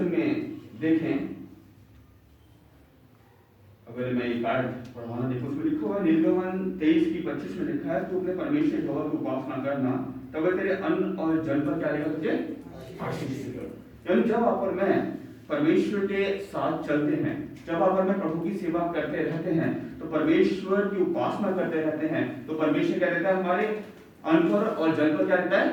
वचन में देखें, अगर मैं एक आयत पढ़वाना देखो, उसमें लिखा हुआ निर्गमन 23 की 25 में लिखा है, तू अपने परमेश्वर यहोवा की उपासना करना, तब तेरे अन्न और जल पर क्या रहेगा, तुझे आशीष देगा। यानी जब आप और मैं परमेश्वर के साथ चलते हैं, जब आप और मैं प्रभु की सेवा करते रहते हैं, तो परमेश्वर की उपासना करते रहते हैं, तो परमेश्वर क्या देता है, हमारे अन्न पर और जल पर क्या देता है,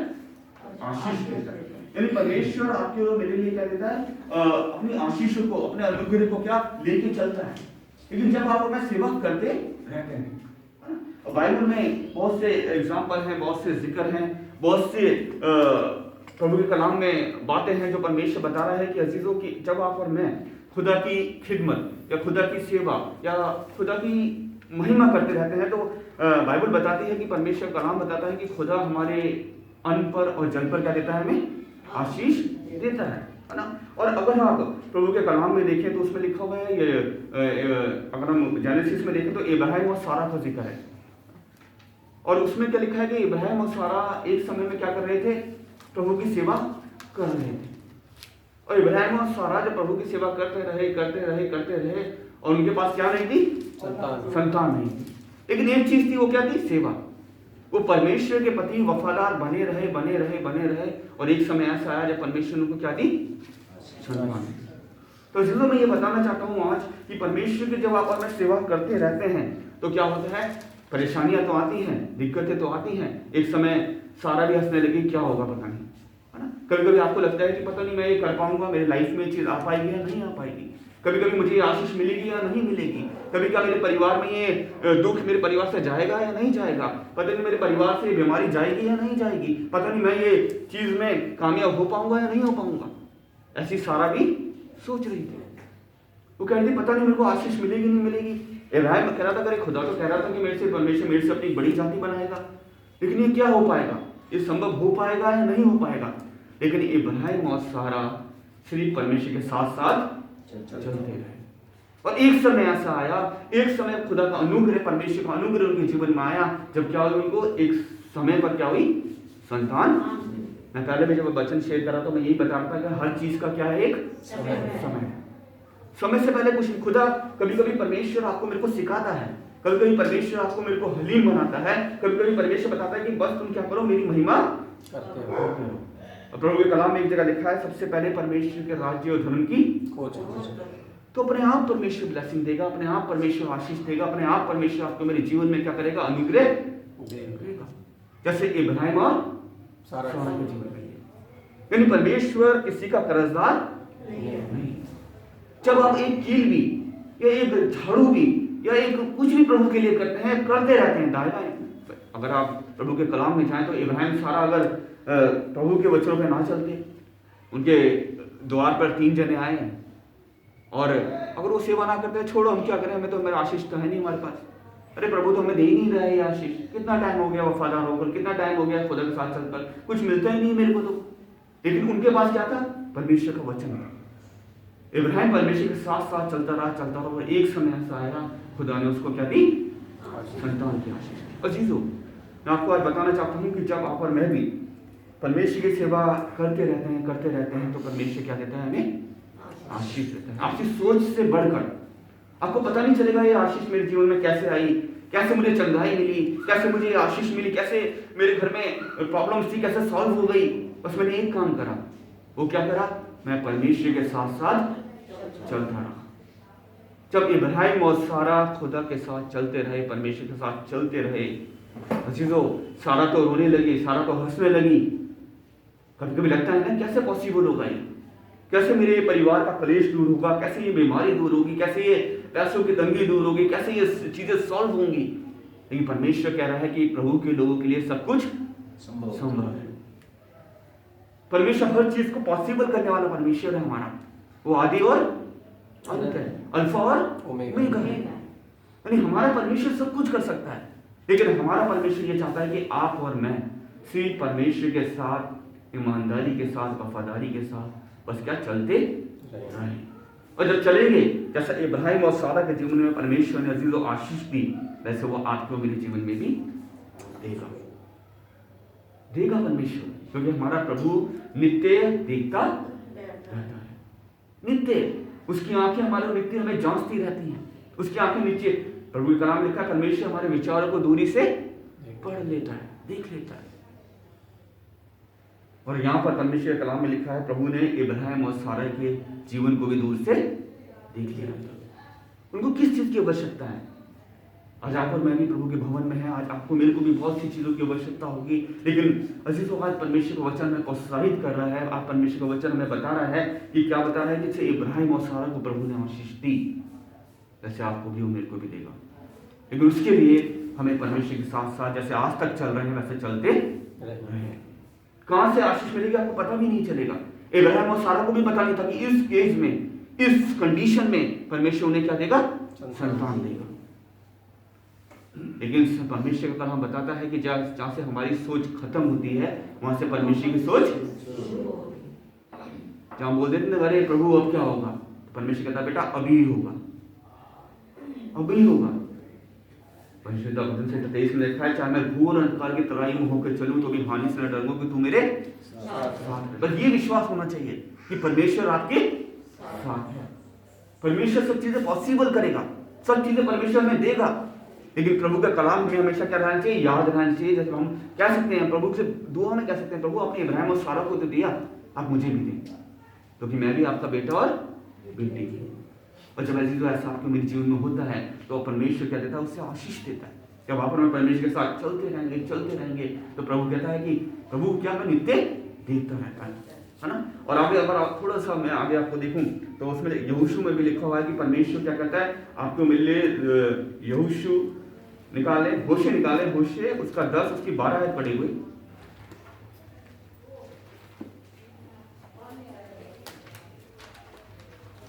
आशीष देता है। यानी परमेश्वर आपके और मेरे लिए क्या देता है, अपनी आशीषों को, अपने अनुग्रह को क्या लेके चलता है। लेकिन जब आप और मैं सेवा करते रहते हैं, बाइबल में बहुत से एग्जाम्पल हैं, बहुत से जिक्र हैं, बहुत से प्रभु के कलाम में बातें हैं जो परमेश्वर बता रहा है कि अजीजों की जब आप और मैं खुदा की खिदमत या खुदा की सेवा या खुदा की महिमा करते रहते हैं, तो बाइबल बताती है कि परमेश्वर कलाम बताता है कि खुदा हमारे अन्न पर और जल पर क्या देता है, हमें आशीष देता है ना। और अगर आप प्रभु के कलाम में देखें तो उसमें लिखा हुआ है, ये अगर हम जेनेसिस में देखें तो इब्राहिम और सारा का जिक्र है, और उसमें क्या लिखा है कि इब्राहिम और सारा एक समय में क्या कर रहे थे, प्रभु की सेवा कर रहे थे। और इब्राहिम और सारा जब प्रभु की सेवा करते रहे और उनके पास क्या नहीं थी, संतान नहीं थी, लेकिन एक चीज थी, वो क्या थी, सेवा। वो परमेश्वर के प्रति वफादार बने रहे और एक समय ऐसा आया जब परमेश्वर उनको क्या दी, संतान। तो इसलिए मैं ये बताना चाहता हूँ आज कि परमेश्वर की जब आप और मैं सेवा करते रहते हैं तो क्या होता है, परेशानियां तो आती हैं, दिक्कतें तो आती हैं। एक समय सारा भी हंसने लगी, क्या होगा पता नहीं, है ना। कभी कभी आपको लगता है कि पता नहीं मैं ये कर पाऊंगा, मेरी लाइफ में ये चीज आ पाएगी या नहीं आ पाएगी, कभी कभी मुझे ये आशीष मिलेगी या नहीं मिलेगी, कभी क्या मेरे परिवार में ये दुख मेरे परिवार से जाएगा या नहीं जाएगा, पता नहीं मेरे परिवार से बीमारी जाएगी या नहीं जाएगी, पता नहीं मैं ये चीज में कामयाब हो पाऊंगा या नहीं हो पाऊंगा। ऐसी सारा भी सोच रही थी, वो कह रही थी पता नहीं मेरे को आशीष मिलेगी नहीं मिलेगी। इब्राहिम कह रहा था, अरे खुदा तो कह रहा था कि मेरे से परमेश्वर मेरे से अपनी बड़ी जाति बनाएगा, लेकिन ये क्या हो पाएगा, ये संभव हो पाएगा या नहीं हो पाएगा। लेकिन इब्राहिम और सारा सिर्फ परमेश्वर के साथ साथ चलते रहे, और एक समय ऐसा आया, एक समय खुदा का अनुग्रह, परमेश्वर का अनुग्रह उनके जीवन में आया, जब क्या हुआ, उनको एक समय पर क्या हुई, संतान। मैं पहले भी जब वचन शेयर करा तो मैं यही बता रहा था कि हर चीज का क्या है, एक समय से पहले कुछ। खुदा कभी कभी परमेश्वर आपको मेरे को सिखाता है, कभी कभी परमेश्वर आपको मेरे को हलीम बनाता है, कभी कभी परमेश्वर बताता है कि बस तुम क्या करो, मेरी महिमा करते हो। प्रभु के कलाम में एक जगह लिखा है, सबसे पहले परमेश्वर के राज्य और धर्म की खोज, तो अपने आप परमेश्वर ब्लेसिंग देगा, अपने आप परमेश्वर आशीष देगा, अपने आप परमेश्वर आपको मेरे जीवन में क्या करेगा, अनुग्रह देगा, जैसे इब्राहिम और सारा के जीवन में। यानी परमेश्वर किसी का कर्जदार नहीं। जब आप एक कील भी या एक झाड़ू भी या एक कुछ भी प्रभु के लिए करते हैं, करते रहते हैं दाएं बाएं। अगर आप प्रभु के कलाम में जाएं तो इब्राहिम सारा अगर प्रभु के वचनों पे ना चलते, उनके द्वार पर 3 जने आए और अगर वो सेवा ना करते, छोड़ो हम क्या करें, हमें तो मेरा आशीष तो है नहीं हमारे पास, अरे प्रभु तो हमें दे ही नहीं रहा है आशीष, कितना टाइम हो गया वफादार होकर, कितना टाइम हो गया खुदा के साथ चलकर, कुछ मिलता ही नहीं मेरे को तो। लेकिन उनके पास क्या था, परमेश्वर का वचन था। इब्राहिम परमेश्वर के साथ साथ चलता रहा और एक समय ऐसा आया, खुदा ने उसको क्या दी, संतान की आशीष। अजीजों, मैं आपको आज बताना चाहता हूँ कि जब आप और मैं भी परमेश्वर की सेवा करते रहते हैं तो परमेश्वर क्या देता है, हमें आशीष देता है। आपकी सोच से बढ़कर आपको पता नहीं चलेगा ये आशीष मेरे जीवन में कैसे आई, कैसे मुझे चंगाई मिली, कैसे मुझे ये आशीष मिली, कैसे मेरे घर में प्रॉब्लम्स थी कैसे सॉल्व हो गई। बस मैंने एक काम करा, वो क्या करा, मैं परमेश्वर के साथ साथ चलता रहा। जब इब्राहिम और सारा खुदा के साथ चलते रहे, परमेश्वर के साथ चलते रहे, अजीजों सारा तो रोने लगी, सारा तो हंसने लगी। कभी कभी लगता है ना, कैसे पॉसिबल होगा ये, कैसे मेरे परिवार का कलेश दूर होगा, कैसे ये बीमारी दूर होगी, कैसे ये पैसों की तंगी दूर होगी, कैसे ये चीजें सॉल्व होंगी। लेकिन परमेश्वर कह रहा है कि प्रभु के लोगों के लिए सब कुछ संभव है। परमेश्वर हर चीज को पॉसिबल करने वाला परमेश्वर है हमारा, वो आदि और अंत है, अल्फा और ओमेगा है। यानी हमारा परमेश्वर सब कुछ कर सकता है, लेकिन हमारा परमेश्वर ये चाहता है कि आप और मैं सिर्फ परमेश्वर के साथ ईमानदारी के साथ, वफादारी के साथ बस क्या चलते रहें। और जब चलेंगे, जैसा इब्राहिम और सारा के जीवन में परमेश्वर ने अजीजों आशीष दी, वैसे वो आपको मेरे जीवन में भी देगा परमेश्वर, क्योंकि हमारा प्रभु नित्य देखता रहता है। नित्य। उसकी आंखें हमारे नित्य हमें जांचती रहती हैं। उसकी आंखें नीचे, प्रभु का कलाम लिखा है, परमेश्वर हमारे विचारों को दूरी से पढ़ लेता है, देख लेता है। और यहाँ पर परमेश्वर के कलाम में लिखा है, प्रभु ने इब्राहिम और सारा के जीवन को भी दूर से देख लिया। उनको किस चीज की आवश्यकता है? आज आप और मैं भी प्रभु के भवन में है। आज आपको मेरे को भी बहुत सी चीजों की आवश्यकता होगी, लेकिन अजीजों आज परमेश्वर का वचन हमें प्रोत्साहित कर रहा है। आज परमेश्वर का वचन हमें बता रहा है कि क्या बता रहा है, जैसे इब्राहिम और सारा को प्रभु ने आशीष दी, जैसे आपको भी और मेरे को भी देगा। लेकिन उसके लिए हमें परमेश्वर के साथ साथ जैसे आज तक चल रहे हैं वैसे चलते रहे। कहां से आशीष मिलेगी आपको पता भी नहीं चलेगा। इब्राहिम और सारा को भी पता नहीं था कि इस एज में, इस कंडीशन में परमेश्वर उन्हें क्या देगा? संतान देगा। लेकिन परमेश्वर का कलाम बताता है कि जहां से हमारी सोच खत्म होती है वहां से परमेश्वर की सोच, जहां बोल देते ना अरे प्रभु अब क्या होगा, परमेश्वर कहता है बेटा अभी होगा, अभी होगा। परमेश्वर का वचन से 23 में लिखा है, चाहे मैं घोर अंधकार की तराई में होकर चलूं तो भी हानि से न डरूंगा कि तू मेरे साथ। बस ये विश्वास होना चाहिए कि परमेश्वर आपके साथ है। परमेश्वर सब चीजें पॉसिबल करेगा, सब चीजें परमेश्वर हमें देगा। लेकिन प्रभु का कलाम हमें हमेशा क्या रहना चाहिए? याद रहना चाहिए। जैसे हम कह सकते हैं प्रभु से दुआ में कह सकते हैं, प्रभु आपने इब्राहिम और सारा को तो दिया, आप मुझे भी दें, क्योंकि मैं भी आपका बेटा और बेटी हूं। और जब ऐसा आपके मेरे जीवन में होता है तो परमेश्वर क्या देता है? उससे आशीष देता है। जब आप परमेश्वर के साथ चलते रहेंगे तो प्रभु कहता है कि प्रभु क्या मैं नित्य देखता रहता है ना। और आगे अगर आप थोड़ा सा मैं आगे आपको देखूं तो उसमें यहोशू में भी लिखा हुआ है कि परमेश्वर क्या कहता है आपको मिले। यहोशू निकाले, होशे निकाले, होशे उसका 10 उसकी 12 आयत पड़ी हुई।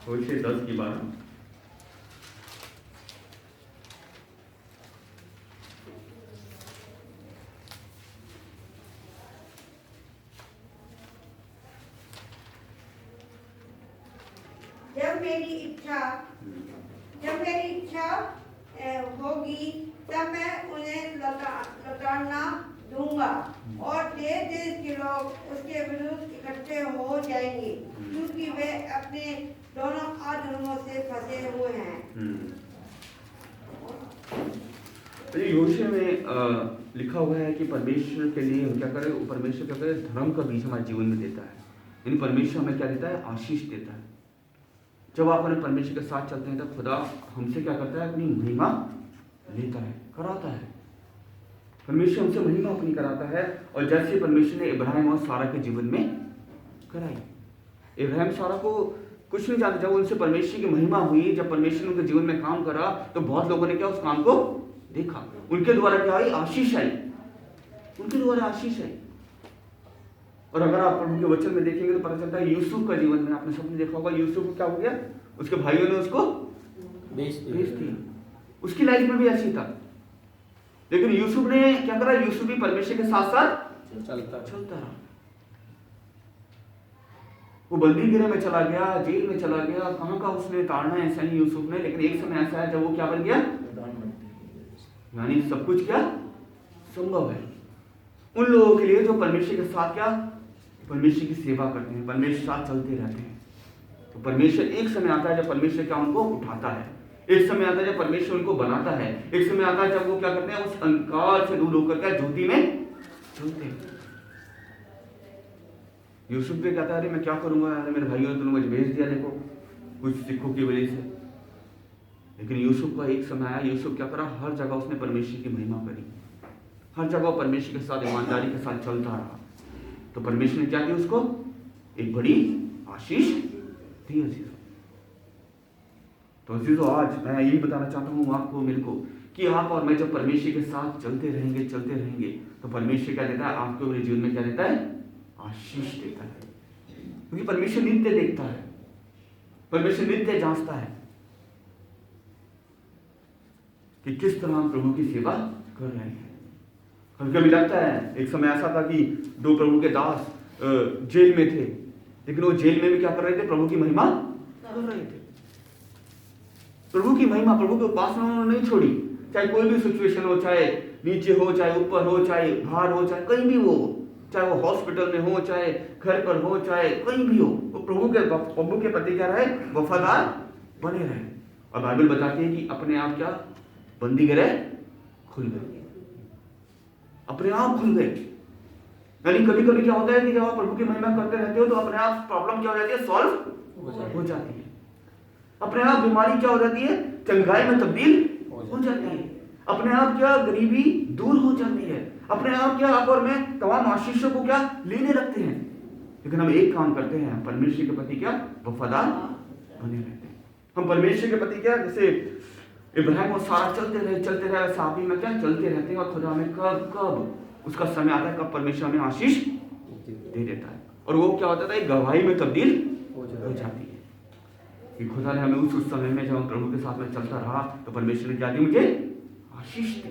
होशे 10 की 12। जब मेरी इच्छा होगी तब मैं उन्हें लौटाना दूंगा और देश के लोग उसके विरुद्ध इकट्ठे हो जाएंगे, क्योंकि वे अपने दोनों अधर्मों से फंसे हुए हैं। यहोशू में लिखा हुआ है कि परमेश्वर के लिए हम क्या करें? परमेश्वर क्या करे? धर्म का बीज हमारे जीवन में देता है। यानी परमेश्वर हमें क्या देता है? आशीष देता है। जब आप अपने परमेश्वर के साथ चलते हैं तो खुदा हमसे क्या करता है? अपनी महिमा लेता है, कराता है। परमेश्वर हमसे महिमा अपनी कराता है। और जैसे परमेश्वर ने इब्राहिम और सारा के जीवन में कराई। इब्राहिम सारा को कुछ नहीं जानते, जब उनसे परमेश्वर की महिमा हुई, जब परमेश्वर ने उनके जीवन में काम करा तो बहुत लोगों ने क्या उस काम को देखा। उनके द्वारा क्या आई? आशीष आई। उनके द्वारा आशीष आई। और अगर आप प्रभु के वचन में देखेंगे तो पता चलता है यूसुफ का जीवन में आपने सबने देखा होगा। यूसुफ को क्या हो गया? उसके भाइयों ने उसको बेच दिया। उसकी लाइफ में भी ऐसी था, लेकिन यूसुफ ने क्या करा? यूसुफ भी परमेश्वर के साथ साथ चलता रहा। वो बंदी गृह में चला गया, जेल में चला गया, कहां का उसने ताड़ना ऐसा नहीं यूसुफ ने, लेकिन एक समय ऐसा है जब वो क्या बन गया? यानी सब कुछ क्या संभव है उन लोगों के लिए जो परमेश्वर के साथ क्या? परमेश्वर की सेवा करते हैं, परमेश्वर के साथ चलते रहते हैं। तो परमेश्वर एक समय आता है जब परमेश्वर क्या उनको उठाता है, एक समय आता है जब परमेश्वर उनको बनाता है, एक समय आता है जब वो क्या करते हैं? उस अंधकार से दूर होकर क्या ज्योति में चलते हैं। यूसुफ भी कहता है अरे मैं क्या करूंगा यार, मेरे भाइयों ने मुझे भेज दिया देखो कुछ सिखों की वजह से। लेकिन यूसुफ का एक समय आया, यूसुफ क्या करा? हर जगह उसने परमेश्वर की महिमा करी, हर जगह परमेश्वर के साथ ईमानदारी के साथ चलता रहा। तो परमेश्वर ने क्या किया? उसको एक बड़ी आशीष दी। तो अजीजों आज मैं यही बताना चाहता हूँ आपको मेरे को कि आप और मैं जब परमेश्वर के साथ चलते रहेंगे तो परमेश्वर क्या देता है? आपको मेरे जीवन में क्या देता है? आशीष देता है। क्योंकि परमेश्वर नित्य देखता है, परमेश्वर नित्य जांचता है कि किस तरह हम प्रभु की सेवा कर रहे हैं। कभी लगता है, एक समय ऐसा था कि 2 प्रभु के दास जेल में थे, लेकिन वो जेल में भी क्या कर रहे थे? प्रभु की महिमा कर रहे थे। प्रभु की महिमा, प्रभु की उपासना उन्होंने नहीं छोड़ी। चाहे कोई भी सिचुएशन हो, चाहे नीचे हो, चाहे ऊपर हो, चाहे बाहर हो, चाहे कहीं भी वो, चाहे वो हॉस्पिटल में हो, चाहे घर पर हो, चाहे कहीं भी हो, वो प्रभु के प्रति क्या रहे, वफादार बने रहे। और बाइबल बताती है कि अपने आप क्या बंदी गृह खुल गए, अपने आप खुल गए। यानी कभी कभी क्या होता है कि जब आप प्रभु की महिमा करते रहते हो तो अपने आप प्रॉब्लम क्या हो जाती है, सॉल्व हो जाती है। अपने आप बीमारी क्या हो जाती है, चंगाई में तब्दील हो जाती है। अपने आप क्या गरीबी दूर हो जाती है। अपने आप क्या आप और मैं तमाम आशीषों को क्या लेने लगते हैं। लेकिन हम एक काम करते हैं, परमेश्वर के प्रति क्या वफादार बने रहते हैं। हम परमेश्वर के प्रति क्या, जैसे इब्राहिम और सारा चलते रहे वैसे आप ही में क्या चलते रहते हैं। और खुदा में कब उसका समय आता है, कब परमेश्वर हमें आशीष दे देता है। और वो क्या होता है, गवाही में तब्दील हो जाती है कि खुदा ने हमें उस समय में जब हम प्रभु के साथ में चलता रहा तो परमेश्वर ने क्या दी, मुझे आशीष दी।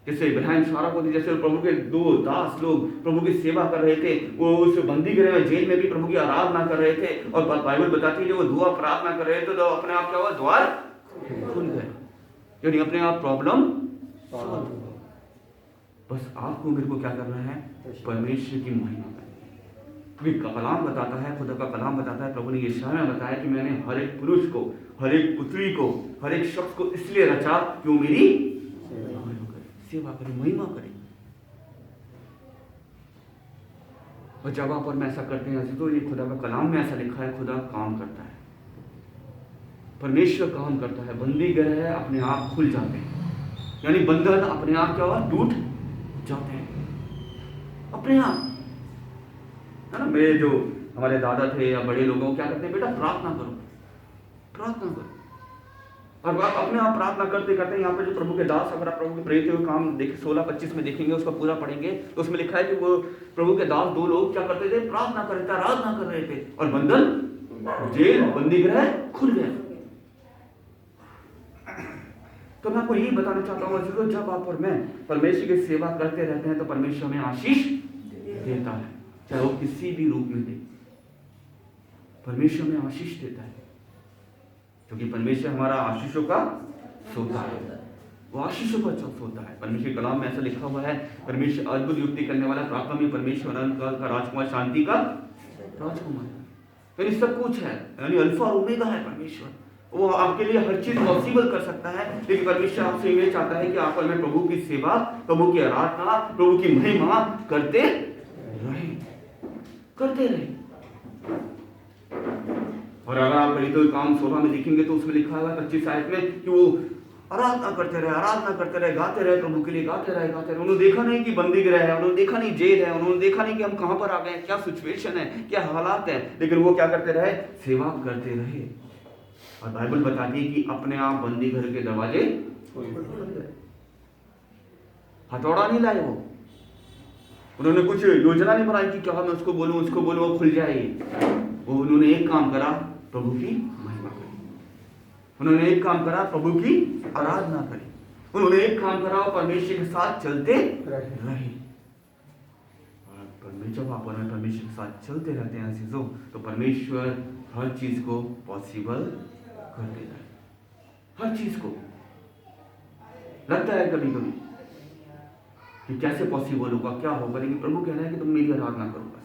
जैसे इब्राहिम सारा को दी, जैसे प्रभु के दो दास लोग प्रभु की सेवा कर रहे थे, वो उस बंदी गृह में जेल में भी प्रभु की आराधना कर रहे थे। और बाइबल बताती है जब वो दुआ प्रार्थना कर रहे थे तो अपने आप क्या हुआ, द्वार खुल गए, यानी अपने आप प्रॉब्लम सॉल्व हो। बस आपको मेरे को क्या करना है, परमेश्वर की महिमा करनी है। कलाम बताता है, खुदा का कलाम बताता है, प्रभु ने यशायाह में बताया कि मैंने हर एक पुरुष को, हर एक पुत्री को, हर एक शख्स को इसलिए रचा कि वो मेरी सेवा करे, महिमा करे। और जब आप और मैं ऐसा करते हैं तो ये खुदा का कलाम में ऐसा लिखा है, खुदा काम करता है, परमेश्वर काम करता है। बंदी गृह अपने आप खुल जाते हैं, यानी बंधन अपने आप क्या हुआ, टूट जाते हैं अपने आप, है ना। मेरे जो हमारे दादा थे या बड़े लोगों क्या करते हैं, बेटा प्रार्थना करो, प्रार्थना करो। और आप अपने आप प्रार्थना करते करते, यहाँ पे जो प्रभु के दास, अगर आप प्रभु के प्रेरित हुए काम देखिए 16-25 में देखेंगे, उसका पूरा पढ़ेंगे तो उसमें लिखा है कि वो प्रभु के दास दो लोग क्या करते थे, प्रार्थना कर रहे थे, आराधना कर रहे थे, और बंधन जेल बंदी गृह खुल गया। तो मैं आपको यही बताना चाहता हूँ, जब आप और मैं परमेश्वर की सेवा करते रहते हैं तो परमेश्वर हमें आशीष देता है, चाहे वो किसी भी रूप में दे। परमेश्वर हमें आशीष देता है क्योंकि परमेश्वर हमारा आशीषों का सोता है, वो आशीषों का सोता है। परमेश्वर कलाम में ऐसा लिखा हुआ है, परमेश्वर अद्भुत युक्ति करने वाला, प्रार्थना में परमेश्वर अनंत काल का राजकुमार, शांति का राजकुमार, यानी सब कुछ है, यानी अल्फा और ओमेगा है परमेश्वर। वो आपके लिए हर चीज पॉसिबल कर सकता है। लेकिन परमेश्वर आपसे ये चाहता है कि आप और मैं प्रभु की सेवा, प्रभु की आराधना, प्रभु की महिमा करते रहे। और अगर आप तो काम 16 में देखेंगे तो उसमें लिखा हुआ है 25 आयत में कि वो आराधना करते रहे, गाते रहे, प्रभु के लिए गाते रहे। उन्होंने देखा नहीं कि बंदी गृह है, उन्होंने देखा नहीं जेल है, उन्होंने देखा नहीं कि हम कहां पर आ गए, क्या सिचुएशन है, क्या हालात है, लेकिन वो क्या करते रहे, सेवा करते रहे। और बाइबल बताती है कि अपने आप बंदी घर के दरवाजे हथौड़ा नहीं लाए, वो उन्होंने कुछ योजना नहीं बनाई कि क्या मैं उसको बोलूं वो खुल जाए। वो उन्होंने एक काम करा, प्रभु की महिमा करी। उन्होंने एक काम करा, प्रभु की आराधना करी। उन्होंने एक काम करा, परमेश्वर के साथ चलते रहे। जब आप परमेश्वर के साथ चलते रहते हैं चीजों, तो परमेश्वर हर चीज को पॉसिबल कर देता है। हर चीज को लगता है कभी कभी कि कैसे पॉसिबल होगा, क्या होगा, लेकिन प्रभु कह रहा है कि तुम मेरी आराधना करो बस।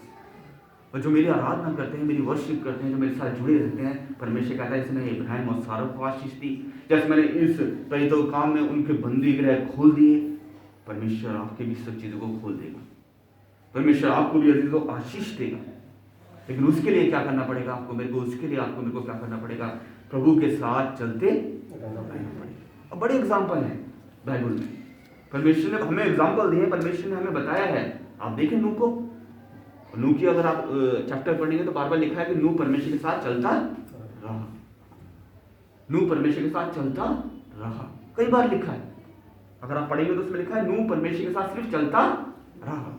और जो मेरी आराधना करते हैं, मेरी वर्शिप करते हैं, जो मेरे साथ जुड़े रहते हैं, परमेश्वर कहता है इसने इब्राहिम और सारा को आशीष दी। जैसे मैंने इस तो काम में उनके बंदी गृह खोल दिए, परमेश्वर आपके भी सब चीजों को खोल देगा। परमेश्वर आपको भी अजीजों आशीष देगा। लेकिन उसके लिए क्या करना पड़ेगा आपको मेरे को, उसके लिए आपको मेरे को क्या करना पड़ेगा, प्रभु के साथ चलते रहना पड़ेगा। अब बड़े एग्जाम्पल है बाइबल में, परमेश्वर ने हमें एग्जाम्पल दिए, परमेश्वर ने हमें बताया है। आप देखें नूह को, नूह की अगर आप चैप्टर पढ़ेंगे तो बार बार लिखा है कि नूह परमेश्वर के साथ चलता रहा। नूह परमेश्वर के साथ चलता रहा, कई बार लिखा है। अगर आप पढ़ेंगे तो उसमें लिखा है नूह परमेश्वर के साथ सिर्फ चलता रहा।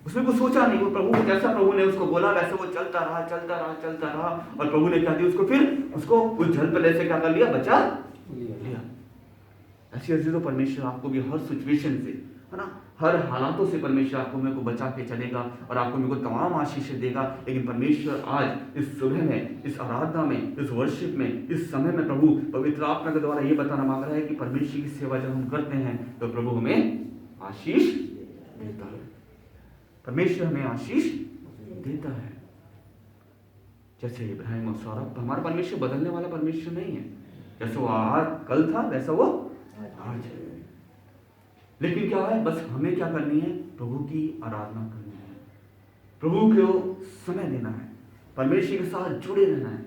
उसने कुछ सोचा नहीं, वो प्रभु जैसा प्रभु ने उसको बोला वैसे वो चलता रहा। और प्रभु ने क्या दिया उसको, फिर उसको उस जल पर से क्या कर लिया, बचा लिया। ऐसी तो परमेश्वर आपको भी हर सिचुएशन से, है ना, हर हालातों से परमेश्वर आपको मेरे को बचा के चलेगा और आपको मेरे को तमाम आशीष देगा। लेकिन परमेश्वर आज इस सुबह में, इस आराधना में, इस वर्शिप में, इस समय में प्रभु पवित्र आत्मा के द्वारा ये बताना मांग रहा है कि परमेश्वर की सेवा जब हम करते हैं तो प्रभु हमें आशीष देता है। परमेश्वर हमें आशीष देता है। जैसे इब्राहिम और सौरभ, हमारा परमेश्वर बदलने वाला परमेश्वर नहीं है। जैसे वो आज कल था वैसा वो आज है। लेकिन क्या है, बस हमें क्या करनी है, प्रभु की आराधना करनी है, प्रभु को समय देना है, परमेश्वर के साथ जुड़े रहना है।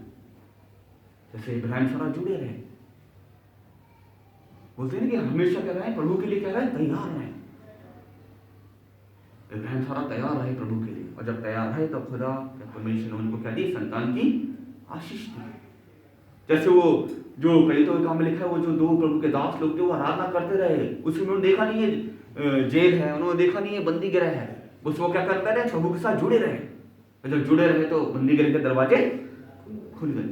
जैसे इब्राहिम सौरभ जुड़े रहे, बोलते हैं ना कि हमेशा क्या रहे, प्रभु के लिए क्या रहे, तैयार रहे। इब्राहिम सौरभ तैयार रहे प्रभु के लिए, और जब तैयार है तब खुदा परमेश्वर ने उनको क्या दी, संतान की आशीष दी। जैसे वो जो प्रेरितों के काम में लिखा है, वो जो दो प्रभु के दास लोग थे वो आराधना करते रहे, उसमें उन्होंने देखा नहीं है जेल है, उन्होंने देखा नहीं है बंदी गृह है, बस वो क्या करते रहे, प्रभु के साथ जुड़े रहे। जब जुड़े रहे तो बंदी गृह के दरवाजे खुल गए।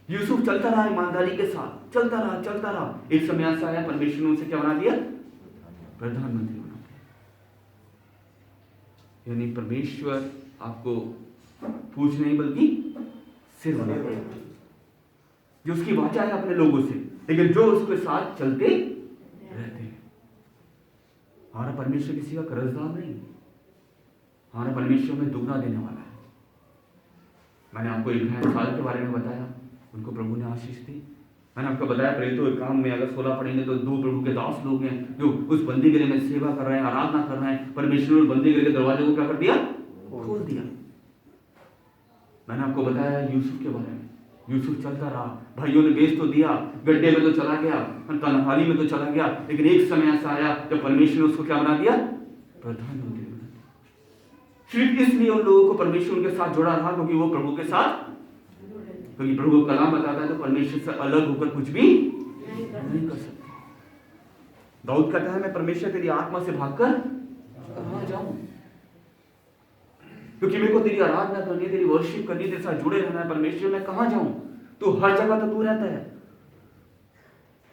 यूसुफ चलता रहा ईमानदारी के साथ, चलता रहा। एक समय ऐसा आया, परमेश्वर ने उसे क्या बना दिया, प्रधानमंत्री बना दिया। यानी परमेश्वर आपको पूछ नहीं बल्कि सिर बना दिया। जो उसकी वाचा है अपने लोगों से, लेकिन जो उसके साथ चलते रहते हैं। हमारा परमेश्वर किसी का कर्जदार नहीं, हमारा परमेश्वर में दुगना देने वाला है। मैंने आपको इब्राहिम साल के बारे में बताया, उनको प्रभु ने आशीष दी। मैंने आपको बताया प्रेरितों के काम में अगर 16 पढ़ेंगे तो दो प्रभु के दास लोग हैं जो उस बंदी गृह में सेवा कर रहे हैं, आराधना कर रहे हैं। परमेश्वर ने बंदी गृह के दरवाजे को क्या कर दिया, खोल दिया। मैंने आपको बताया यूसुफ के बारे में, यूसुफ चलता रहा, भाइयों ने बेच तो दिया, गड्ढे में तो चला गया, तन्हाई में तो चला गया, लेकिन एक समय ऐसा आया जब परमेश्वर ने उसको क्या बना दिया, प्रधानमंत्री बना दिया। सिर्फ इसलिए उन लोगों को परमेश्वर उनके साथ जुड़ा रहा क्योंकि वो प्रभु के साथ, क्योंकि प्रभु का कलाम बताता है तो परमेश्वर से अलग होकर कुछ भी नहीं कर सकते। दाऊद कहता है मैं परमेश्वर तेरी आत्मा से भागकर कहां जाऊं, क्योंकि मेरे को तेरी आराधना करनी है, तेरी वर्शिप करनी है, तेरे साथ जुड़े रहना है। परमेश्वर मैं कहां जाऊं, तो हर जगह तो तू रहता है।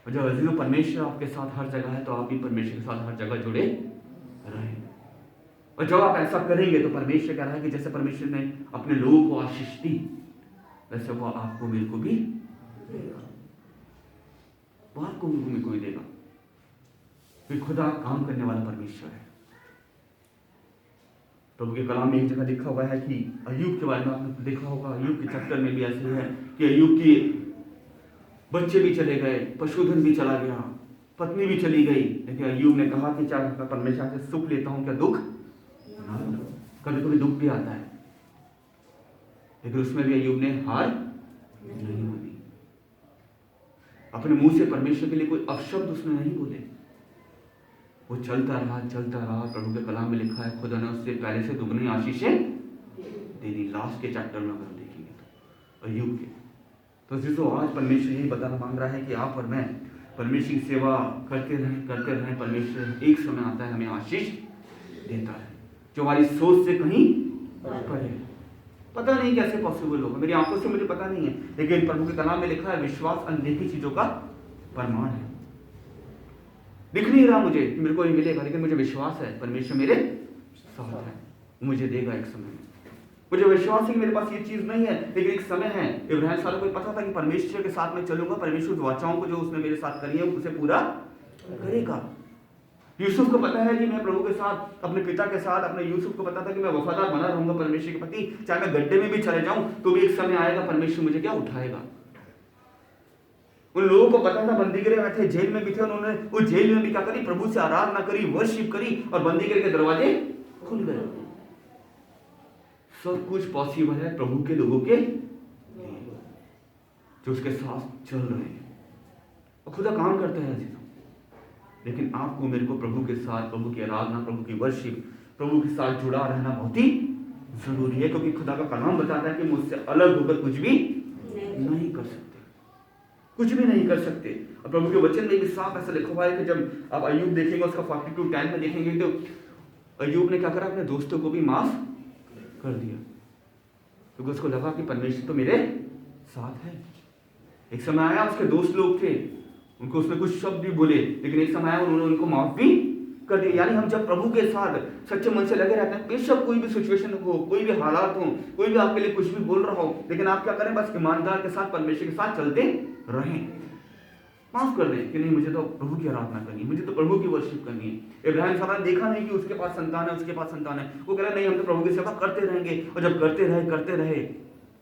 और जब अजीजों परमेश्वर आपके साथ हर जगह है तो आप भी परमेश्वर के साथ हर जगह जुड़े रहें। और जब आप ऐसा करेंगे तो परमेश्वर कह रहा है कि जैसे परमेश्वर ने अपने लोगों को आशीष दी वैसे वो आपको मेरे को भी देगा, वो आपको मेरे को भी देगा। कि खुदा काम करने वाला परमेश्वर है। प्रभु के कलाम में एक जगह लिखा हुआ है कि अय्यूब के बारे में आपने देखा होगा, अय्यूब के चैप्टर में भी ऐसे है कि अय्यूब के बच्चे भी चले गए, पशुधन भी चला गया, पत्नी भी चली गई, लेकिन अय्यूब ने कहा कि चाहे परमेश्वर से सुख लेता हूं क्या दुख, कभी कभी दुख भी आता है, लेकिन उसमें भी अय्यूब ने हार नहीं मानी। अपने मुंह से परमेश्वर के लिए कोई अपशब्द उसने नहीं बोले, वो चलता रहा। प्रभु के कलाम में लिखा है खुदा ने उससे पहले से दुगनी आशीषें दे दी। लास्ट के चैप्टर में अगर देखेंगे तो अय्यूब के, तो जिसको आज परमेश्वर यही बताना मांग रहा है कि आप और मैं परमेश्वर की सेवा करते रहें। परमेश्वर एक समय आता है हमें आशीष देता है जो हमारी सोच से कहीं पर है। पता नहीं कैसे पॉसिबल होगा, मेरी आंखों से मुझे पता नहीं है, लेकिन प्रभु के कलाम में लिखा है विश्वास अनदेखी चीजों का प्रमाण है। दिख नहीं रहा मुझे कि मेरे को ये मिलेगा, लेकिन मुझे विश्वास है परमेश्वर मेरे साथ है, मुझे देगा एक समय। मुझे विश्वास है कि मेरे पास ये चीज नहीं है, लेकिन एक समय है। इब्राहिम सालों को पता था कि परमेश्वर के साथ मैं चलूंगा, परमेश्वर वाचाओं को जो उसने मेरे साथ करी है उसे पूरा करेगा। यूसुफ को पता है कि मैं प्रभु के साथ, अपने पिता के साथ, अपने यूसुफ को पता था कि मैं वफादार बना रहूंगा परमेश्वर के प्रति, चाहे मैं गड्ढे में भी चले जाऊं तो भी एक समय आएगा परमेश्वर मुझे क्या उठाएगा। उन लोगों को पता था बंदीगृह में थे, जेल में भी थे, उन्होंने उस जेल में भी क्या करी, प्रभु से आराधना करी, वर्शिप करी और बंदीगृह के दरवाजे खुल गए। सब कुछ पॉसिबल है प्रभु के लोगों के जो उसके साथ चल रहे हैं, और खुदा काम करता है। लेकिन आपको मेरे को प्रभु के साथ, प्रभु की आराधना, प्रभु की वर्शिप, प्रभु के साथ जुड़ा रहना बहुत ही जरूरी है, क्योंकि खुदा का कलाम बताता है कि मुझसे अलग होकर कुछ भी नहीं कर सकते, कुछ भी नहीं कर सकते। और प्रभु के वचन में भी साफ ऐसा लिखा हुआ है कि जब आप अय्यूब देखेंगे उसका 42:10 में देखेंगे तो अय्यूब ने क्या करा, अपने दोस्तों को भी माफ कर दिया, क्योंकि उसको लगा कि परमेश्वर तो मेरे साथ है। एक समय आया उसके दोस्त लोग थे, उनको उसने कुछ शब्द भी बोले, लेकिन एक समय आया उन्होंने उनको माफ भी कर दिया। यानी हम जब प्रभु के साथ सच्चे मन से लगे रहते हैं, बेशक कोई भी सिचुएशन हो, कोई भी हालात हो, कोई भी आपके लिए कुछ भी बोल रहा हो, लेकिन आप क्या करें, बस ईमानदार के साथ परमेश्वर के साथ चलते रहें। माफ कर दें कि नहीं, मुझे तो प्रभु की आराधना करनी है, मुझे तो प्रभु की वर्शिप करनी है। इब्राहिम सारा ने देखा नहीं कि उसके पास संतान है, उसके पास संतान है, वो कह रहा नहीं, हम तो प्रभु की सेवा करते रहेंगे। और जब करते रहे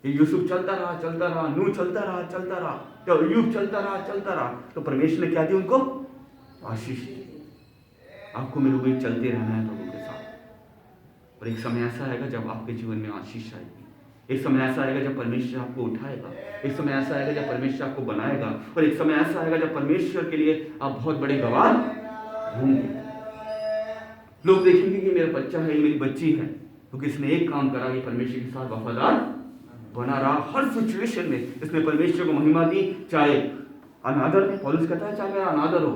ये यूसुफ चलता रहा, नूह चलता रहा, तो अय्यूब चलता रहा, तो परमेश्वर ने क्या दिया उनको? आशीष दी। आपको मेरे को चलते रहना है प्रभु के साथ। और एक समय ऐसा आएगा जब आपके जीवन में आशीष आएगी। एक समय ऐसा आएगा जब परमेश्वर आपको उठाएगा। एक समय ऐसा आएगा जब परमेश्वर आपको बनाएगा। और एक समय ऐसा आएगा जब परमेश्वर के लिए आप बहुत बड़े गवाह होंगे। लोग देखेंगे कि मेरा बच्चा है, मेरी बच्ची है, क्योंकि इसने एक काम करा कि परमेश्वर के साथ वफादार बना रहा। हर सिचुएशन में इसने परमेश्वर को महिमा दी, चाहे अनादर में, पौलुस कहता है चाहे मेरा अनादर हो,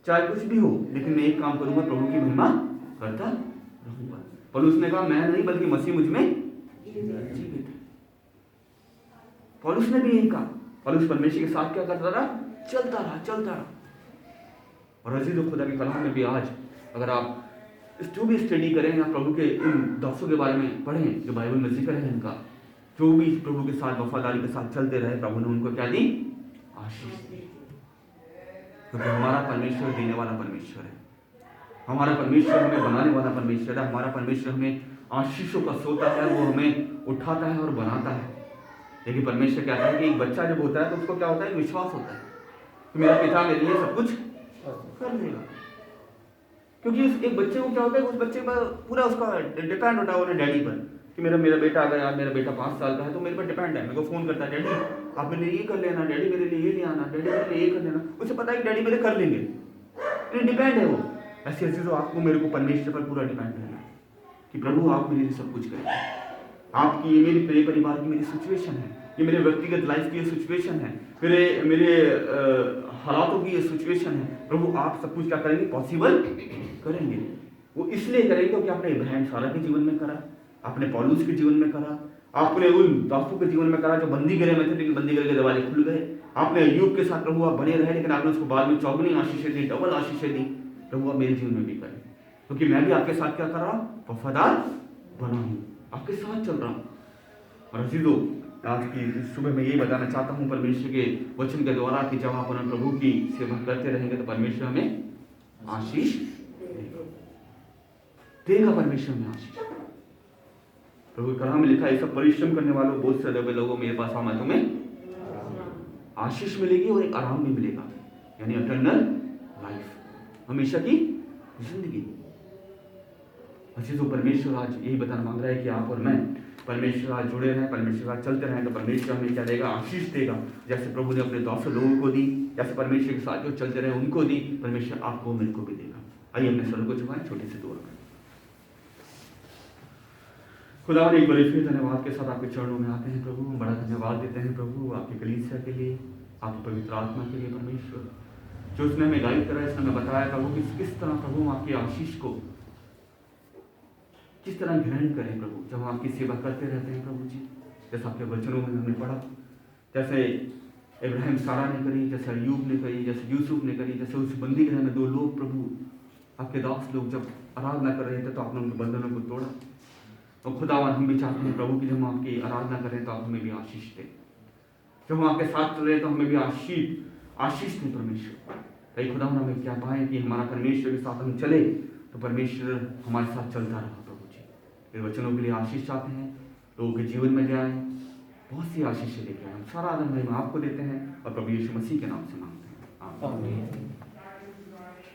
चाहे कुछ भी हो, लेकिन मैं एक काम करूंगा, प्रभु की महिमा करता रहूंगा। पौलुस ने कहा मैं नहीं बल्कि मसीह मुझ में जीवित है। पौलुस ने भी यही कहा। पौलुस परमेश्वर के साथ क्या करता रहा? चलता रहा। और अजीजों, खुदा के कलाम में भी आज अगर आप जो भी स्टडी करें, आप प्रभु के इन दासों के बारे में पढ़ें जो बाइबल में जिक्र है इनका, जो भी प्रभु के साथ वफादारी के साथ चलते रहे, प्रभु ने उनको क्या दी? आशीष दी। क्योंकि हमारा परमेश्वर देने वाला परमेश्वर है। हमारा परमेश्वर हमें बनाने वाला परमेश्वर है। हमारा परमेश्वर हमें आशीषों का सोता है, वो हमें उठाता है और बनाता है। लेकिन परमेश्वर कहता है कि एक बच्चा जब होता है तो उसको क्या होता है? विश्वास होता है कि मेरा पिता मेरे लिए सब कुछ कर देगा। क्योंकि उस एक बच्चे को क्या होता है, उस बच्चे पर पूरा उसका डिपेंड होता है डैडी पर, कि मेरा बेटा, अगर यार मेरा बेटा 5 साल का है तो मेरे पर डिपेंड है। मेरे को फोन करता है, डैडी आप मेरे लिए ये कर लेना, डैडी मेरे लिए ये ले आना, डैडी मेरे लिए ये कर लेना। उसे पता है कि डैडी मेरे कर लेंगे, डिपेंड है वो। ऐसे तो आपको मेरे को परमेश्वर पर पूरा डिपेंड रहना है कि प्रभु आप मेरे लिए सब कुछ करें। आपकी ये मेरे परिवार की मेरी सिचुएशन है, ये मेरे व्यक्तिगत लाइफ की ये सिचुएशन है, मेरे हालातों की ये सिचुएशन है। प्रभु आप सब कुछ क्या करेंगे? पॉसिबल करेंगे। वो इसलिए करेंगे क्योंकि आपने इब्राहिम सारा के जीवन में करा, आपने पौलुस के जीवन में करा, आपने उन दासों के जीवन में करा जो बंदी गृह में थे, लेकिन बंदी गृह के दरवाजे खुल गए। आपने अय्यूब के साथ प्रभु आप बने रहे, लेकिन आपने उसको बाद में चौगुनी आशीषें दी, डबल आशीषें दी। प्रभु आप मेरे जीवन में भी करें, क्योंकि मैं भी आपके साथ क्या कर रहा हूँ? वफादार बना हूँ, आपके साथ चल रहा हूँ। और अजीजों, आज की सुबह मैं यही बताना चाहता हूँ परमेश्वर के वचन के द्वारा कि जब आप अपने प्रभु की सेवा करते रहेंगे तो परमेश्वर हमें आशीष देगा। परमेश्वर में आशीष, प्रभु के कलाम में लिखा है, सब परिश्रम करने वालों, बोझ से दबे लोगों, मेरे पास आओ, तुम्हें आशीष मिलेगी और एक आराम भी मिलेगा, यानी इटर्नल लाइफ, हमेशा की जिंदगी। अजीजों, परमेश्वर आज यही बताना मांग रहा है कि आप और मैं परमेश्वर आज जुड़े रहें, परमेश्वर आज चलते रहें, तो परमेश्वर हमें क्या देगा? आशीष देगा। जैसे प्रभु ने अपने दासों लोगों को दी, जैसे परमेश्वर के साथ जो चलते रहे उनको दी, परमेश्वर आपको मेरे को भी देगा। आइए अपने सर को झुकाएं, छोटे से दुआ करें। खुदा ने एक बड़े फिर धन्यवाद के साथ आपके चरणों में आते हैं प्रभु। बड़ा धन्यवाद देते हैं प्रभु आपकी कलीसिया के लिए, आपकी पवित्र आत्मा के लिए परमेश्वर, जो उसने हमें गाइड करा, इसने हमें बताया प्रभु कि किस तरह प्रभु हम आपकी आशीष को किस तरह ग्रहण करें प्रभु, जब हम आपकी सेवा करते रहते हैं प्रभु जी। जैसे आपके वचनों में हमने पढ़ा, जैसे इब्राहिम सारा ने करी, जैसे अय्यूब ने करी, जैसे यूसुफ ने करी, जैसे उस बंदी गृह में 2 लोग प्रभु आपके दास लोग जब आराधना कर रहे थे तो आपने उनके बंधनों को तोड़ा। और खुदावन हम भी चाहते हैं प्रभु कि जब हम आपकी आराधना करें तो आप हमें भी आशीष दें, जब हम आपके साथ चल रहे हैं तो हमें भी आशीष दें परमेश्वर। कई खुदावन हमें क्या पाएं कि हमारा परमेश्वर के साथ हम चले तो परमेश्वर हमारे साथ चलता रहा प्रभु जी। इन वचनों के लिए आशीष चाहते हैं, लोगों के जीवन में ले आए, बहुत सी आशीषें लेके आए। हम सारा आदर महिमा आपको देते हैं और प्रभु यीशु मसीह के नाम से मांगते हैं, आमीन।